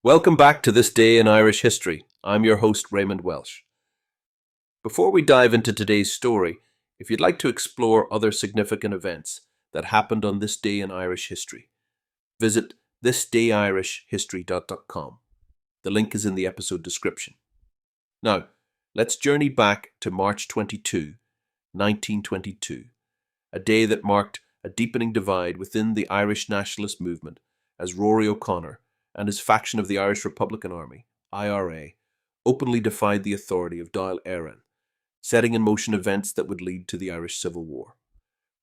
Welcome back to This Day in Irish History. I'm your host, Raymond Welsh. Before we dive into today's story, if you'd like to explore other significant events that happened on this day in Irish history, visit thisdayirishhistory.com. The link is in the episode description. Now, let's journey back to March 22, 1922, a day that marked a deepening divide within the Irish nationalist movement as Rory O'Connor and his faction of the Irish Republican Army, IRA, openly defied the authority of Dáil Éireann, setting in motion events that would lead to the Irish Civil War.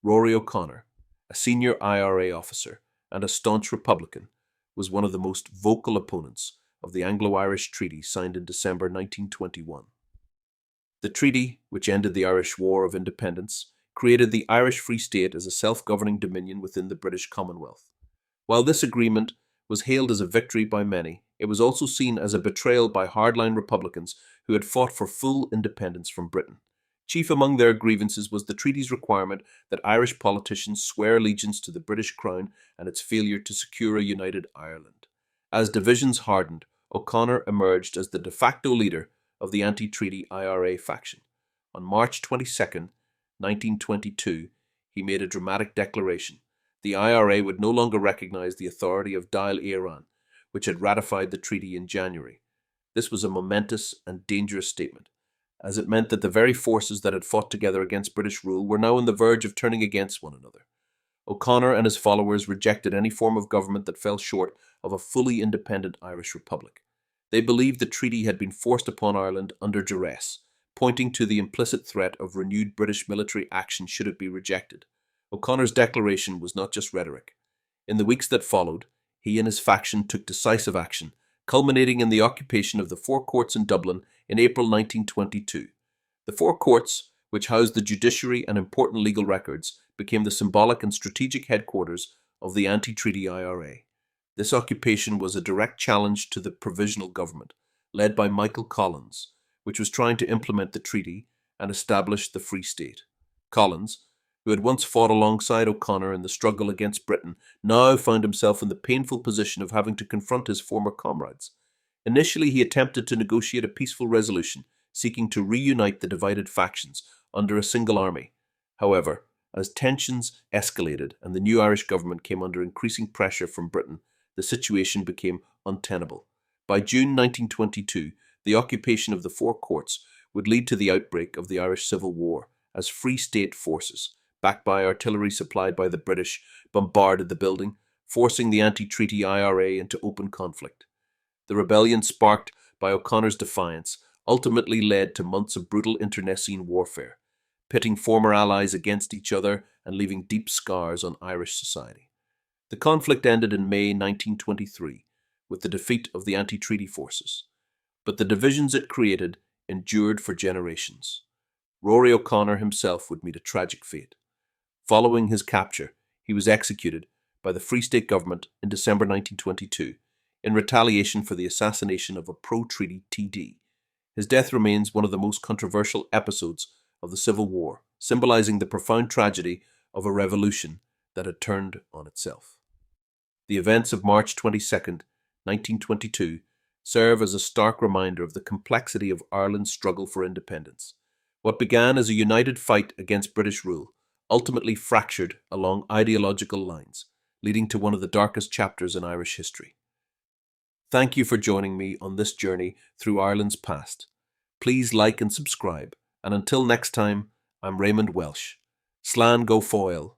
Rory O'Connor, a senior IRA officer and a staunch Republican, was one of the most vocal opponents of the Anglo-Irish Treaty signed in December 1921. The treaty, which ended the Irish War of Independence, created the Irish Free State as a self-governing dominion within the British Commonwealth. While this agreement was hailed as a victory by many, it was also seen as a betrayal by hardline Republicans who had fought for full independence from Britain. Chief among their grievances was the treaty's requirement that Irish politicians swear allegiance to the British Crown and its failure to secure a united Ireland. As divisions hardened, O'Connor emerged as the de facto leader of the anti-treaty IRA faction. On March 22, 1922, he made a dramatic declaration. The IRA would no longer recognise the authority of Dáil Éireann, which had ratified the treaty in January. This was a momentous and dangerous statement, as it meant that the very forces that had fought together against British rule were now on the verge of turning against one another. O'Connor and his followers rejected any form of government that fell short of a fully independent Irish republic. They believed the treaty had been forced upon Ireland under duress, pointing to the implicit threat of renewed British military action should it be rejected. O'Connor's declaration was not just rhetoric. In the weeks that followed, he and his faction took decisive action, culminating in the occupation of the Four Courts in Dublin in April 1922. The Four Courts, which housed the judiciary and important legal records, became the symbolic and strategic headquarters of the anti-treaty IRA. This occupation was a direct challenge to the provisional government, led by Michael Collins, which was trying to implement the treaty and establish the Free State. Collins, who had once fought alongside O'Connor in the struggle against Britain, now found himself in the painful position of having to confront his former comrades. Initially, he attempted to negotiate a peaceful resolution, seeking to reunite the divided factions under a single army. However, as tensions escalated and the new Irish government came under increasing pressure from Britain, the situation became untenable. By June 1922, the occupation of the Four Courts would lead to the outbreak of the Irish Civil War as Free State forces, backed by artillery supplied by the British, bombarded the building, forcing the anti-treaty IRA into open conflict. The rebellion, sparked by O'Connor's defiance, ultimately led to months of brutal internecine warfare, pitting former allies against each other and leaving deep scars on Irish society. The conflict ended in May 1923 with the defeat of the anti-treaty forces, but the divisions it created endured for generations. Rory O'Connor himself would meet a tragic fate. Following his capture, he was executed by the Free State government in December 1922 in retaliation for the assassination of a pro-treaty TD. His death remains one of the most controversial episodes of the Civil War, symbolising the profound tragedy of a revolution that had turned on itself. The events of March 22, 1922, serve as a stark reminder of the complexity of Ireland's struggle for independence. What began as a united fight against British rule ultimately fractured along ideological lines, leading to one of the darkest chapters in Irish history. Thank you for joining me on this journey through Ireland's past. Please like and subscribe, and until next time, I'm Raymond Welsh. Slán go fóill.